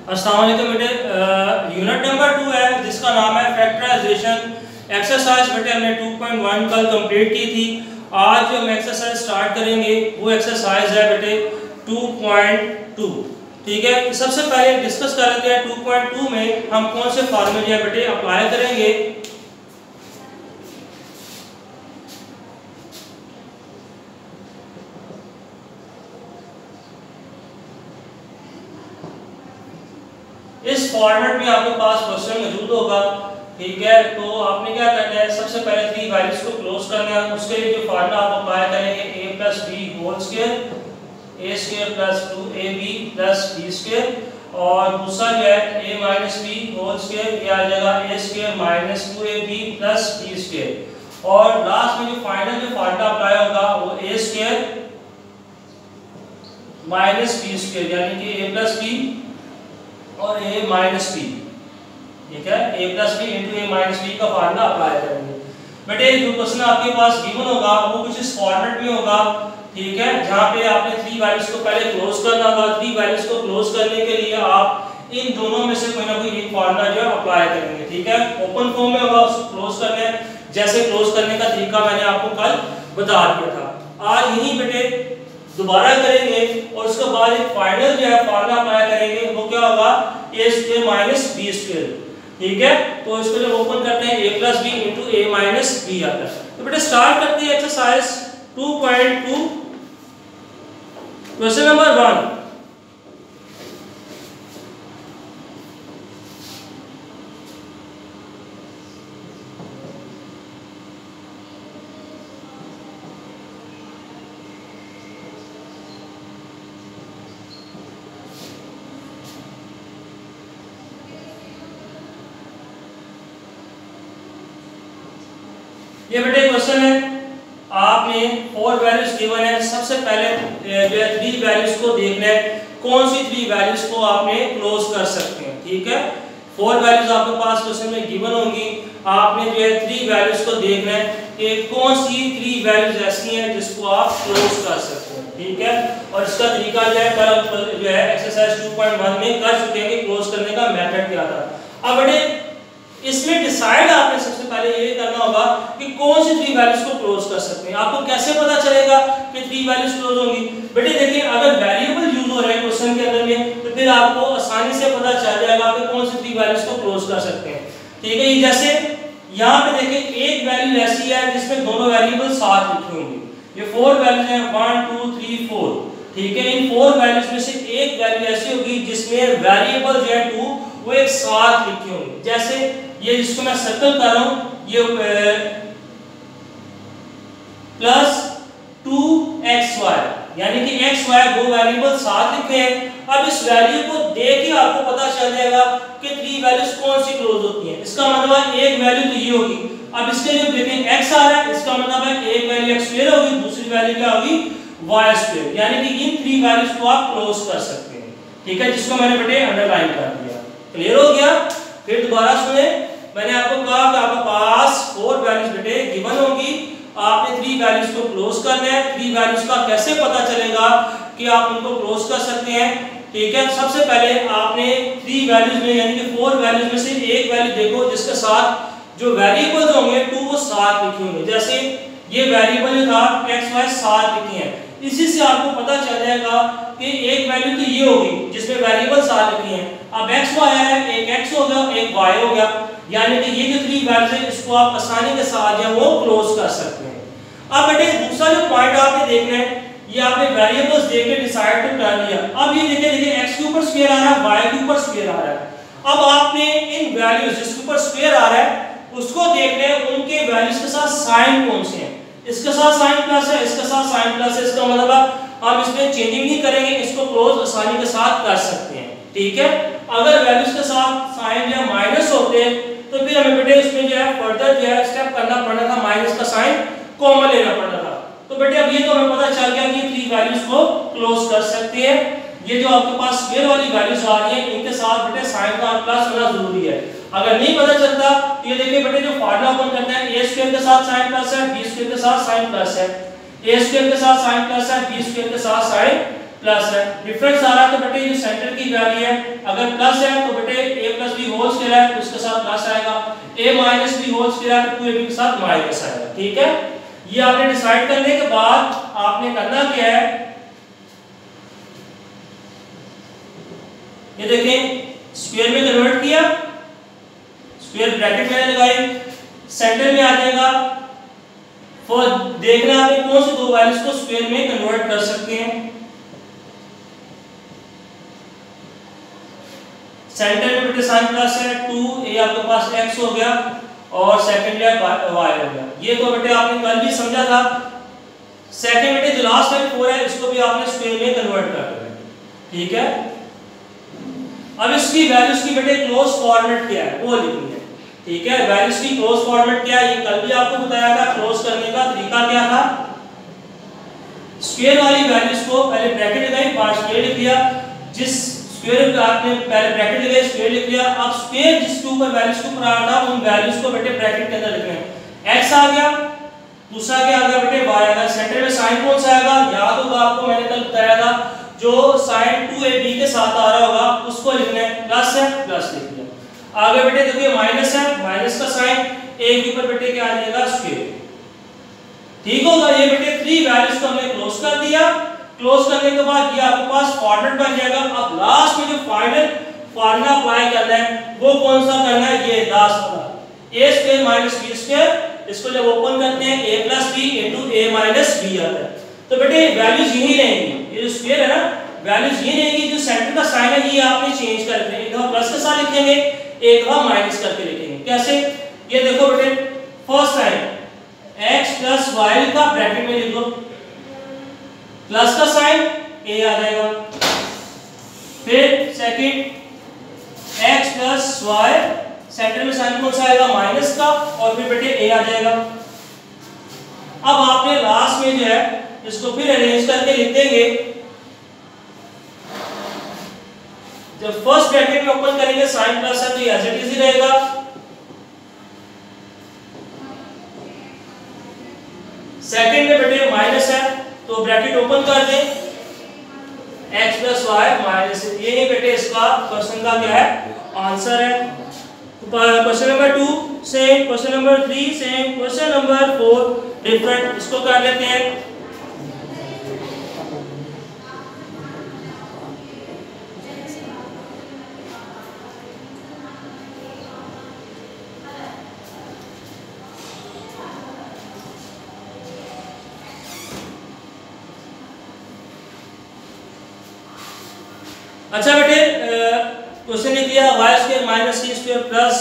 अस्सलाम वालेकुम बेटे, यूनिट नंबर 2 है जिसका नाम है फैक्टराइजेशन एक्सरसाइज। बेटे हमने 2.1 कल कंप्लीट की थी। आज जो हम एक्सरसाइज स्टार्ट करेंगे वो एक्सरसाइज है बेटे 2.2। ठीक है, सबसे पहले डिस्कस कर लेते हैं 2.2 में हम कौन से फार्मूले हैं बेटे अप्लाई करेंगे। इस फॉर्मेट में आपके पास क्वेश्चन मौजूद होगा। ठीक है, तो आपने क्या करना है, सबसे पहले थ्री वैल्यूज को क्लोज करना है। उसके लिए जो फार्मूला आप अप्लाई करेंगे a + b whole square a² + 2ab + b² और दूसरा जो है a - b होल स्क्वायर, ये आ जाएगा a² - 2ab + b² और लास्ट में जो फाइनल जो फार्मूला अप्लाई होगा वो a² - b² यानी कि a + b और a - b। ठीक है, a + b * a - b का फार्मूला अप्लाई करेंगे। बेटे जो क्वेश्चन आपके पास गिवन होगा वो कुछ इस फॉर्मेट में होगा। ठीक है, जहां पे आपने थ्री वैल्यूज को पहले क्लोज करना होगा। थ्री वैल्यूज को क्लोज करने के लिए आप इन दोनों में से कोई ना कोई एक फार्मूला जो है अप्लाई करेंगे। ठीक है, ओपन फॉर्म में होगा, उसको क्लोज करना है। जैसे क्लोज करने का तरीका मैंने आपको कल बता दिया था। आज यही बेटे दोबारा करेंगे और उसके बाद एक फाइनल जो है फार्मूला अप्लाई करेंगे। वो क्या होगा, a² - b²। ठीक है, तो इसको जब ओपन करते हैं a + b * a - b आता है। तो बेटा स्टार्ट करते हैं एक्सरसाइज 2.2 क्वेश्चन नंबर 1। ये बेटे क्वेश्चन है, आपने 4 वैल्यूज गिवन है। सबसे पहले जो है थ्री वैल्यूज को देखना है, कौन सी थ्री वैल्यूज को आपने क्लोज कर सकते हैं। ठीक है, 4 वैल्यूज आपके पास क्वेश्चन में गिवन होंगी। आपने जो है थ्री वैल्यूज को देखना है कि कौन सी थ्री वैल्यूज ऐसी हैं जिसको आप क्लोज कर सकते हैं। ठीक है, और इसका तरीका जो है कल जो है एक्सरसाइज 2.1 में कर चुके हैं कि क्लोज करने का मेथड क्या था। अब बेटे इसमें डिसाइड आपने सबसे पहले ये करना होगा कि कौन सी थ्री वैल्यूज को क्लोज कर सकते हैं। आपको कैसे पता चलेगा कि थ्री वैल्यूज क्लोज होंगी। बेटे देखिए, अगर वेरिएबल यूज हो रहे हैं क्वेश्चन के अंदर में तो फिर आपको आसानी से पता चल जाएगा कि कौन सी थ्री वैल्यूज को क्लोज कर सकते हैं। ठीक है, जैसे यहाँ पे देखिए एक वैल्यू ऐसी है जिसमें दोनों वेरिएबल साथ लिखे होंगे। ये 4 वैल्यूज हैं 1 2 3 4। ठीक है, इन 4 वैल्यूज में से एक वैल्यू ऐसी होगी जिसमें वेरिएबल जो है 2 वो एक साथ लिखे होंगे। जैसे ये जिसको मैं सर्कल कर रहा हूं, ये +2xy यानी कि xy दो वेरिएबल साथ लिखे हैं। अब इस वैल्यू को देख के आपको पता चल जाएगा कि थ्री वैल्यूज कौन सी क्लोज होती हैं। इसका मतलब एक वैल्यू तो ये होगी। अब इसके लिए देखें x आ रहा है, इसका मतलब है एक वैल्यू x² होगी, दूसरी वैल्यू क्या होगी y²। यानी कि इन थ्री वैल्यूज को आप क्लोज कर सकते हैं। ठीक है, जिसको मैंने बेटे अंडरलाइन कर दिया। क्लियर हो गया? फिर दोबारा सुने, मैंने आपको कहा कि आपके पास 4 वैल्यूज बेटे गिवन होगी। आपने थ्री वैल्यूज को क्लोज करना है। थ्री वैल्यूज का कैसे पता चलेगा कि आप उनको क्लोज कर सकते हैं। ठीक है, सबसे पहले आपने थ्री वैल्यूज में यानी कि 4 वैल्यूज में से एक वैल्यू देखो जिसके साथ जो वेरिएबल्स होंगे 2 वो साथ लिखे होंगे। जैसे ये वेरिएबल जो था x y साथ लिखे हैं, इसी से आपको पता चल जाएगा कि एक वैल्यू तो ये होगी जिसमें वेरिएबल साथ लिखे हैं। अब x y है, एक x हो गया एक y हो गया, यानी कि ये जो थ्री वैल्यूज है इसको आप आसानी के साथ जो है वो क्लोज कर सकते हैं। अब बेटे दूसरा जो पॉइंट आपने देखना है, ये आपने वेरिएबल्स देख के डिसाइड तो कर लिया। अब ये देखिए x के ऊपर स्क्वायर आ रहा है, y के ऊपर स्क्वायर आ रहा है। अब आपने इन वैल्यूज जिसके ऊपर स्क्वायर आ रहा है उसको देखना है उनके वैल्यूज के साथ साइन कौन से हैं। इसके साथ साइन प्लस है, इसके साथ साइन प्लस है, इसका मतलब आप इसमें चेंजिंग नहीं करेंगे, इसको क्लोज आसानी के साथ कर सकते हैं। ठीक है, अगर वैल्यूज के साथ साइन या माइनस होते हैं तो फिर हमें बेटे इसमें जो है फर्दर जो है स्टेप करना पड़ना था, माइनस का साइन कॉमन लेना पड़ना था। तो बेटे अब ये तो हमें पता चल गया कि थ्री वैल्यूज को क्लोज कर सकते हैं। ये जो आपके पास स्क्वायर वाली वैल्यूज आ रही हैं इनके साथ बेटे साइन का प्लस होना जरूरी है। अगर नहीं पता चलता तो ये देखिए बेटे जो फार्मूला अपन करते हैं a² के साथ साइन प्लस है, b² के साथ साइन प्लस है, a² के साथ साइन प्लस है, b² के साथ साइन प्लस है, डिफरेंस आ रहा है तो बेटे जो सेंटर की वैल्यू है अगर प्लस है तो बेटे a plus b whole square है तो उसके साथ प्लस आएगा, a minus b whole square है तो 2ab के साथ माइनस आएगा। ठीक है, ये आपने डिसाइड करने के बाद आपने करना क्या है, ये देखें स्क्वायर में कन्वर्ट किया, स्क्वायर ब्रैकेट मैंने लगाई, सेंटर में आ जाएगा, फिर देखना आपने कौन सी दो वैल्यूज को स्क्वायर में कन्वर्ट कर सकते हैं। सेंटर में बेटे साइन प्लस है 2, ये आपके पास x हो गया और सेकंड है y हो गया। ये तो बेटे आपने कल भी समझा था। सेकंड बेटे जो लास्ट वाली 4 है इसको भी आपने स्क्वायर में कन्वर्ट कर देना। ठीक है, अब इसकी वैल्यूज की बेटे क्लोज फॉर्मेट क्या है वो लिखनी है। ठीक है, वैल्यूज की क्लोज फॉर्मेट क्या है ये कल भी आपको बताया था। क्लोज करने का तरीका क्या था, स्क्वायर वाली वैल्यूज को पहले ब्रैकेट लगाई, बाद स्क्वायर लिख दिया, जिस स्क्वायर का आपने पहले ब्रैकेट लगाया स्क्वायर लिख लिया, अब स्क्वायर जिसके ऊपर वैल्यूज के ऊपर आ रहा था उन वैल्यूज को बेटे ब्रैकेट के अंदर लिखना है। x आ गया, दूसरा क्या आ गया बेटे y आ गया, सेंटर में साइन कौन सा आएगा, याद होगा आपको मैंने कल बताया था जो साइन 2ab के साथ आ रहा होगा उसको लिखना है, प्लस है प्लस लिख दिया। आगे बेटे देखिए माइनस है, माइनस का साइन a के ऊपर बेटे क्या आ जाएगा स्क्वायर। ठीक होगा, ये बेटे 3 वैल्यूज को हमने क्लोज कर दिया। क्लोज करने के बाद ये आपके पास फॉर्मेट बन जाएगा। अब लास्ट में जो फाइनल फार्मूला अप्लाई करना है वो कौन सा करना है, ये लास्ट वाला a square minus b square, इसको जब ओपन करते हैं a plus b into a minus b आता है। तो बेटे वैल्यूज यही रहेंगी, ये जो स्क्वायर है ना वैल्यूज यही रहेंगी, जो सेंटर का साइन है ये आपने चेंज कर देना, एक दफा प्लस के साथ लिखेंगे एक दफा माइनस करके लिखेंगे। कैसे, ये देखो बेटे first sine x plus y का ब्रैकेट में लिख दो, प्लस का साइन a आ जाएगा, फिर second x plus y, centre में साइन कौन सा आएगा माइनस का, और फिर बेटे a आ जाएगा। अब आपने लास्ट में जो है इसको फिर अरेंज करके लिख देंगे। जब फर्स्ट ब्रैकेट में ओपन करेंगे साइन प्लस है तो ये एज इट इज ही रहेगा, सेकंड में बेटे माइनस है तो ब्रैकेट ओपन कर दें, x प्लस वाई माइनस, यही बेटे इसका क्वेश्चन का क्या है आंसर है। Question number 2 same, question number 3 same, question number 4 different. इसको कर लेते हैं। अच्छा बेटे क्वेश्चन ने दिया y square minus c square plus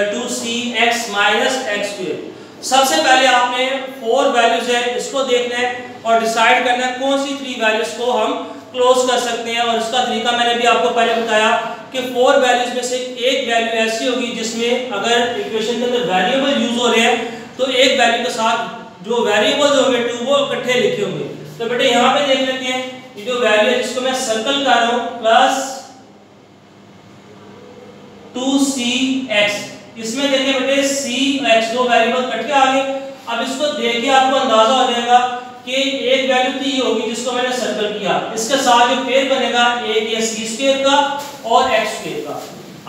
2cx minus x square. सबसे पहले आपने 4 वैल्यूज है इसको देखना है और डिसाइड करना है कौन सी 3 वैल्यूज को हम क्लोज कर सकते हैं। और इसका तरीका मैंने भी आपको पहले बताया कि 4 वैल्यूज में से एक वैल्यू ऐसी होगी जिसमें अगर इक्वेशन के अंदर वेरिएबल यूज हो रहे हैं तो एक वैल्यू के साथ जो वेरिएबल्स होंगे 2 वो इकट्ठे लिखे होंगे। तो बेटे यहाँ पे देख लेते हैं, ये जो वैल्यू है जिसको मैं सर्कल कर रहा हूँ प्लस 2cx, इसमें देखिए बेटे c x दो वेरिएबल कट के आ गए। अब इसको देख के आपको अंदाजा हो जाएगा कि एक वैल्यू तो ये होगी जिसको मैंने सर्कल किया, इसके साथ जो पेयर बनेगा एक ये c स्क्वायर का और x स्क्वायर का।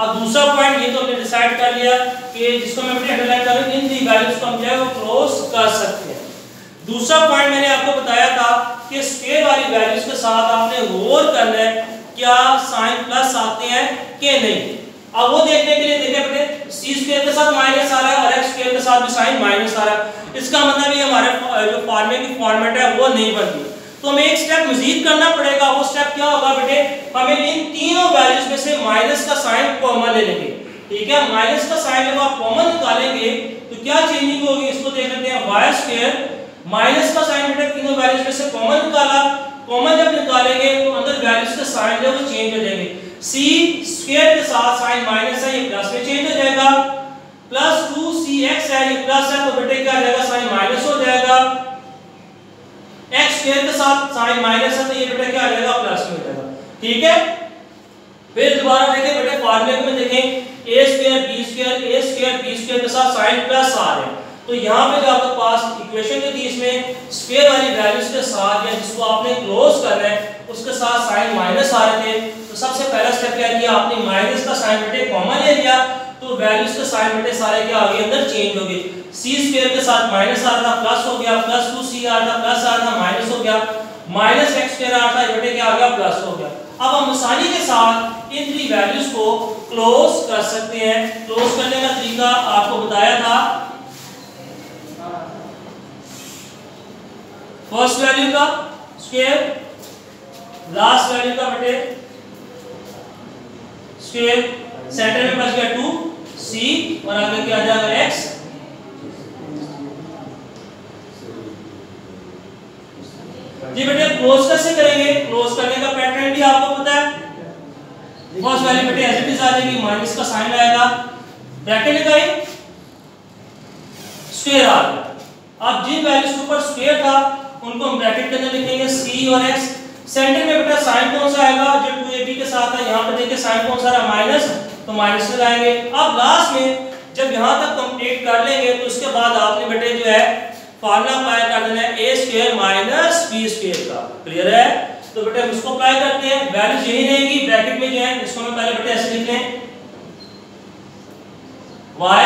अब दूसरा पॉइंट ये तो हमने डिसाइड कर लिया कि जिसको मैं बेटे अंडरलाइन कर रहा हूं, इन दी वैल्यूज को हम जो है वो क्लोज कर सकते हैं। दूसरा पॉइंट मैंने आपको बताया था कि स्क्वायर वाली वैल्यूज के साथ आपने गौर करना है क्या साइन प्लस आते हैं कि नहीं। अब वो देखने के लिए देखिए बेटे c स्क्वायर के साथ माइनस आ रहा है और x स्क्वायर के साथ भी साइन माइनस आ रहा है, इसका मतलब ये हमारे जो फॉर्मूले की फॉर्मेट है वो नहीं बनती। तो हमें एक स्टेप मजीद करना पड़ेगा। वो स्टेप क्या होगा बेटे, हमें इन तीनों वैल्यूज में से माइनस का साइन कॉमन ले लेंगे। ठीक है, माइनस का साइन जब आप कॉमन निकालेंगे तो क्या चेंजिंग होगी इसको देख लेते हैं। y स्क्वायर माइनस का साइन बेटे तीनों वैल्यूज में से कॉमन निकाला, कॉमन जब निकालेंगे तो अंदर वैल्यूज के साइन जो वो चेंज हो जाएंगे। c स्क्वायर के साथ साइन माइनस है ये प्लस में चेंज हो जाएगा, प्लस 2cx है ये प्लस है तो बेटे क्या आ जाएगा साइन माइनस हो जाएगा। x स्क्वायर के साथ साइन माइनस है तो ये बेटे क्या आ जाएगा प्लस में हो जाएगा। ठीक है, फिर दोबारा देखें बेटे फार्मूले में देखें a स्क्वायर b स्क्वायर के साथ साइन प्लस आ रहे हैं तो यहाँ पे जो आपके पास इक्वेशन जो थी इसमें स्क्वायर वाली वैल्यूज के साथ या जिसको आपने क्लोज करना है उसके साथ साइन माइनस आ रहे थे, तो सबसे पहला स्टेप क्या किया आपने, माइनस का साइन बेटे कॉमन ले लिया, तो वैल्यूज के साइन बेटे सारे क्या आ गए अंदर चेंज हो गए। c स्क्वायर के साथ माइनस आ रहा था प्लस हो गया, प्लस 2c आ रहा था प्लस आ रहा था माइनस हो गया, माइनस x स्क्वायर आ रहा था बेटे क्या आ गया प्लस हो गया। अब हम आसानी के साथ इन थ्री वैल्यूज को क्लोज कर सकते हैं। क्लोज करने का तरीका आपको बताया था, फर्स्ट वैल्यू का स्क्वायर, लास्ट वैल्यू का बेटे स्क्वायर, सेंटर में बच गया 2c और आगे क्या आ जाएगा x। जी बेटे क्लोज कैसे करेंगे, क्लोज करने का पैटर्न भी आपको पता है। फर्स्ट वैल्यू बेटे एज इट इज आ जाएगी, माइनस का साइन आएगा, ब्रैकेट लगाए, स्क्वायर आ गया। अब जिन वैल्यूज के ऊपर स्क्वायर था उनको हम ब्रैकेट के अंदर लिखेंगे c और x। सेंटर में बेटा साइन कौन सा आएगा, जो 2ab के साथ है, यहां पर देखिए साइन कौन सा है माइनस, तो माइनस लगाएंगे। अब लास्ट में जब यहां तक कंप्लीट कर लेंगे तो उसके बाद आपने बेटे जो है फार्मूला अप्लाई कर देना है a square minus b square का। क्लियर है, तो बेटे हम इसको अप्लाई करते हैं, वैल्यूज यही रहेगी ब्रैकेट में जो है, इसको मैं पहले बेटे ऐसे लिख लें, y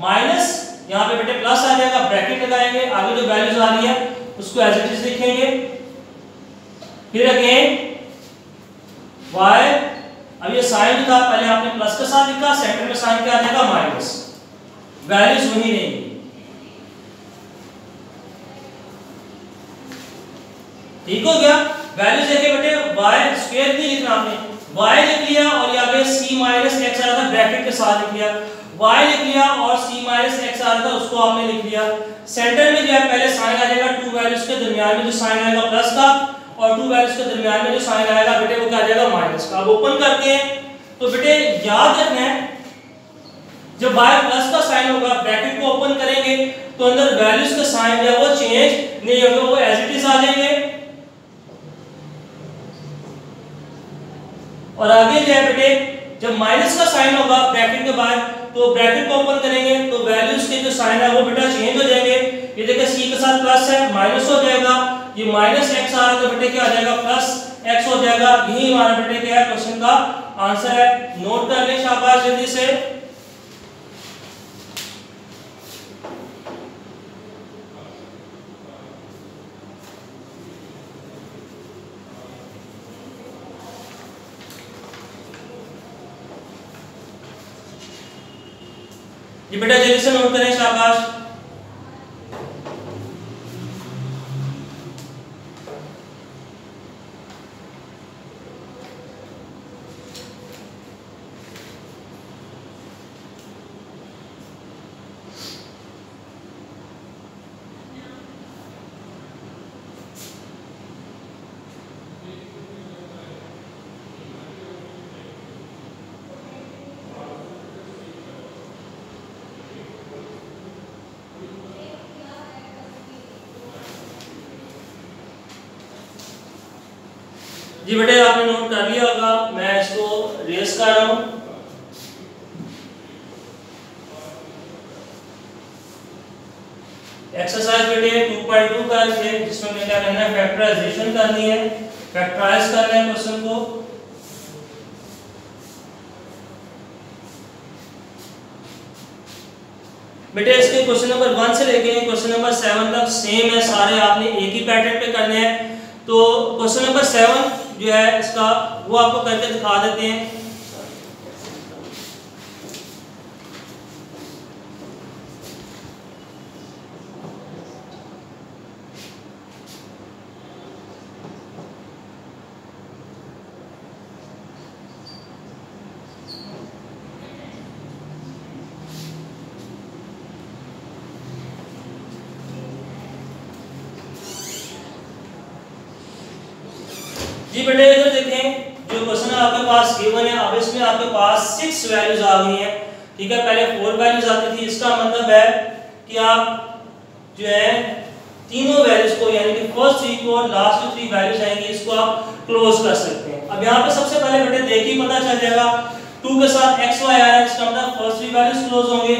माइनस यहां पे बेटे प्लस आ जाएगा, ब्रैकेट लगाएंगे, आगे जो वैल्यूज आ रही है उसको एज इट इज लिखेंगे, फिर अगेन y, अब ये साइन था पहले आपने प्लस के साथ लिखा, सेंटर में साइन क्या आ जाएगा माइनस, वैल्यूज वही रहेंगी। ठीक हो गया, वैल्यूज देखे बेटे y स्क्वायर नहीं लिखना आपने, y लिख लिया और ये आगे c माइनस x आ रहा था ब्रैकेट के साथ लिख लिया, y लिख लिया और c माइनस x आ रहा था उसको आपने लिख लिया। सेंटर में जो है पहले साइन आ जाएगा, टू वैल्यूज के दरमियान में जो साइन आएगा प्लस का और टू वैल्यूज के दरमियान में जो साइन आएगा बेटे वो क्या आ जाएगा माइनस का। अब ओपन करते हैं, तो बेटे याद रखना है जब y प्लस का साइन होगा ब्रैकेट को ओपन करेंगे तो अंदर वैल्यूज के साइन जो है वो चेंज नहीं होंगे, वो एज इट इज आ जाएंगे। और आगे जो है बेटे जब माइनस का साइन होगा ब्रैकेट के बाद तो ब्रैकेट को ओपन करेंगे तो वैल्यूज के जो साइन है वो बेटा चेंज हो जाएंगे। ये देखिए c के साथ प्लस है माइनस हो जाएगा, ये माइनस x आ रहा है तो बेटे क्या आ जाएगा प्लस x हो जाएगा। यही हमारा बेटे क्या है क्वेश्चन का आंसर है। नोट कर ले शाबाश जल्दी से। ये बेटा जल्दी से नोट करें शाबाश। जी बेटे आपने नोट कर लिया होगा, मैं इसको रेस कर रहा हूं। एक्सरसाइज बेटे 2.2 का है जिसमें मैं क्या करना है फैक्टराइजेशन करनी है, फैक्टराइज करना है क्वेश्चन को। बेटे इसके क्वेश्चन नंबर 1 से लेके क्वेश्चन नंबर 7 तक सेम है, सारे आपने एक ही पैटर्न पे करने हैं। तो क्वेश्चन नंबर 7 जो है इसका वो आपको करके दिखा देते हैं। जी बेटे इधर देखें जो क्वेश्चन आपके पास गिवन है, अब इसमें आपके पास 6 वैल्यूज आ गई हैं। ठीक है, पहले 4 वैल्यूज आती थी। इसका मतलब है कि आप जो है तीनों वैल्यूज को यानी कि फर्स्ट 3 को और लास्ट जो 3 वैल्यूज आएंगी इसको आप क्लोज कर सकते हैं। अब यहाँ पे सबसे पहले बेटे देखिए पता चल जाएगा 2 के साथ x y आया, इसका मतलब फर्स्ट 3 वैल्यूज क्लोज होंगे।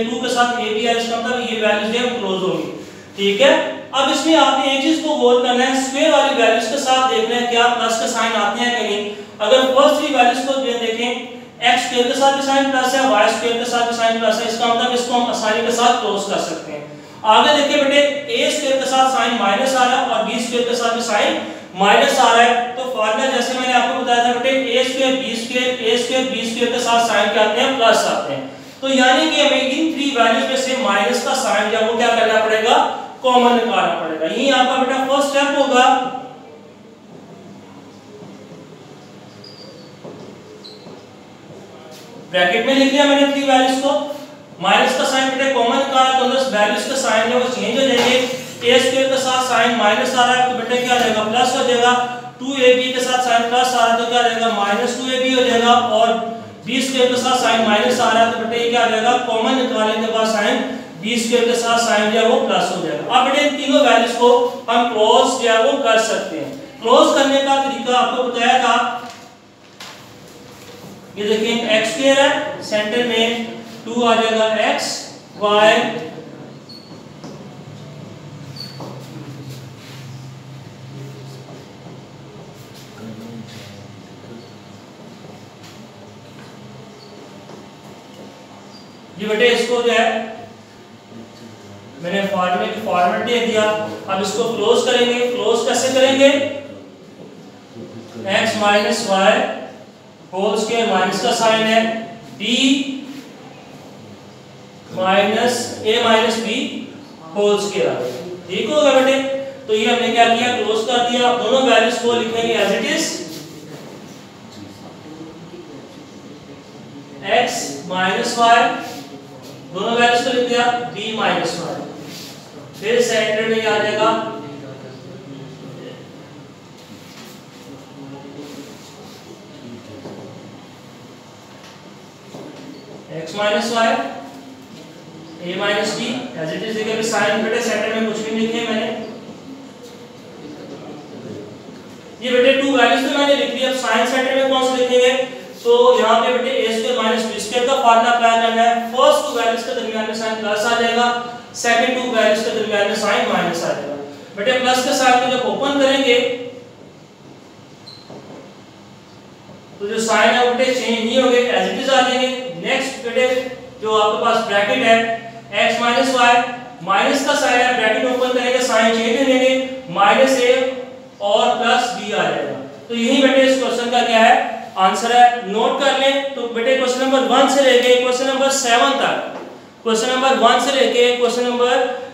2 के साथ a b है, इसका मतलब ये वैल्यूज है क्लोज होंगी। ठीक है, अब इसमें आपने एक चीज को गौर करना है, स्क्वायर वाली वैल्यूज के साथ देखना है क्या प्लस का साइन आते हैं कि नहीं। अगर फर्स्ट थ्री वैल्यूज को देखें, x स्क्वायर के साथ भी साइन प्लस है, y स्क्वायर के साथ भी साइन प्लस है, इसका मतलब इसको हम आसानी के साथ क्लोज कर सकते हैं। आगे देखिए बेटे, a स्क्वायर के साथ साइन माइनस आ रहा है और b स्क्वायर के साथ भी साइन माइनस आ रहा है, तो फार्मूला जैसे मैंने आपको बताया था बेटे, a स्क्वायर b स्क्वायर के साथ साइन क्या आते हैं, प्लस आते हैं। तो यानी कि हमें इन थ्री वैल्यूज में से माइनस का साइन जो वो क्या करना पड़ेगा, कॉमन निकालना पड़ेगा। यही आपका बेटा फर्स्ट स्टेप होगा। ब्रैकेट में लिख लिया मैंने थ्री वैल्यूज को, माइनस का साइन बेटे कॉमन निकाला तो अंदर वैल्यूज का साइन है वो चेंज हो जाएंगे। a स्क्वायर के साथ साइन माइनस आ रहा है तो बेटे क्या हो जाएगा, प्लस हो जाएगा। 2ab के साथ साइन प्लस आ रहा है तो क्या हो जाएगा, माइनस 2ab हो जाएगा। और b स्क्वायर के साथ साइन माइनस आ रहा है तो बेटे ये क्या हो जाएगा, कॉमन निकालने के बाद साइन b स्क्वायर के साथ साइन जो है वो प्लस हो जाएगा। अब बेटे इन तीनों वैल्यूज को हम क्रॉस जो है वो कर सकते हैं। क्रॉस करने का तरीका आपको बताया था, ये देखिए x स्क्वायर है, सेंटर में 2 आ जाएगा x y ये बेटे इसको जो है मैंने फॉर्मूले की फॉर्मेट दे दिया। अब इसको क्लोज करेंगे। क्लोज कैसे करेंगे, x minus y whole square minus का साइन है, b minus a minus b whole square, ठीक होगा बेटे। तो ये हमने क्या किया, क्लोज कर दिया। दोनों वैल्यूज को लिखेंगे as it is, x minus y, दोनों वैल्यूज को लिख दिया, b माइनस वाई। फिर सेंटर में आ जाएगा x minus y a minus b as it is. देखिए साइन बेटे सेंटर में कुछ भी नहीं लिखे मैंने, ये बेटे टू वैल्यूज तो मैंने लिख ली। अब साइन सेंटर में कौन से लिखेंगे, तो यहाँ पे बेटे a square minus b square का फार्मूला अप्लाई करना है। फर्स्ट टू वैल्यूज के दरमियान में साइन प्लस आ जाएगा, सेकंड टू वैल्यूज के दरमियान में साइन माइनस आ जाएगा। बेटे प्लस के साइन को जब ओपन करेंगे तो जो साइन है वो बेटे चेंज नहीं होंगे, एज इट इज आ जाएंगे। नेक्स्ट बेटे जो आपके पास ब्रैकेट है, x माइनस वाई, माइनस का साइन है, ब्रैकेट ओपन करेंगे, साइन चेंज हो जाएंगे, माइनस a और प्लस b आ जाएगा। तो यही बेटे इस क्वेश्चन का क्या है, आंसर है। नोट कर लें। तो बेटे क्वेश्चन नंबर 1 से लेके क्वेश्चन नंबर 7 तक, क्वेश्चन नंबर 1 से लेके क्वेश्चन नंबर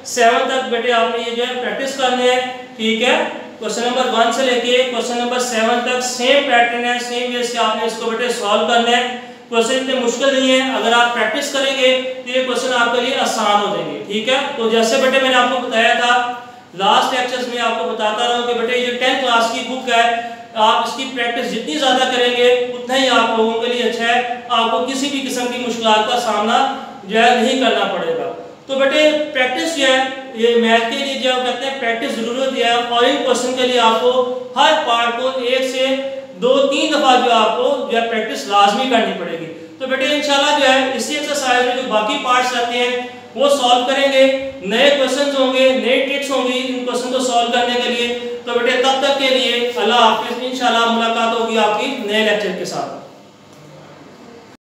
7 तक बेटे आपने ये जो है प्रैक्टिस करनी है, ठीक है। क्वेश्चन नंबर 1 से लेके क्वेश्चन नंबर 7 तक सेम पैटर्न है, सेम वे से आपने इसको बेटे सॉल्व करना है। क्वेश्चन इतने मुश्किल नहीं है, अगर आप प्रैक्टिस करेंगे तो ये क्वेश्चन आपके लिए आसान हो जाएंगे, ठीक है। तो जैसे बेटे मैंने आपको बताया था लास्ट लेक्चर्स में, आपको बताता रहा हूं कि बेटे ये 10th क्लास की बुक है, आप इसकी प्रैक्टिस जितनी ज्यादा करेंगे उतना ही आप लोगों के लिए अच्छा है। आपको किसी भी किस्म की मुश्किलात का सामना जो है नहीं करना पड़ेगा। तो बेटे प्रैक्टिस जो है ये मैथ के लिए जो कहते हैं प्रैक्टिस जरूरत है, और इन क्वेश्चन के लिए आपको हर पार्ट को 1 से 2-3 दफा जो आपको जो है प्रैक्टिस लाजमी करनी पड़ेगी। तो बेटे इंशाल्लाह जो है इसी एक्सरसाइज में जो बाकी पार्ट्स रहते हैं वो सॉल्व करेंगे, नए क्वेश्चंस होंगे, नए ट्रिक्स होंगी इन क्वेश्चन को सॉल्व करने के लिए। तो बेटे तब तक के लिए अल्लाह हाफिज़, इंशाल्लाह मुलाकात होगी आपकी नए लेक्चर के साथ।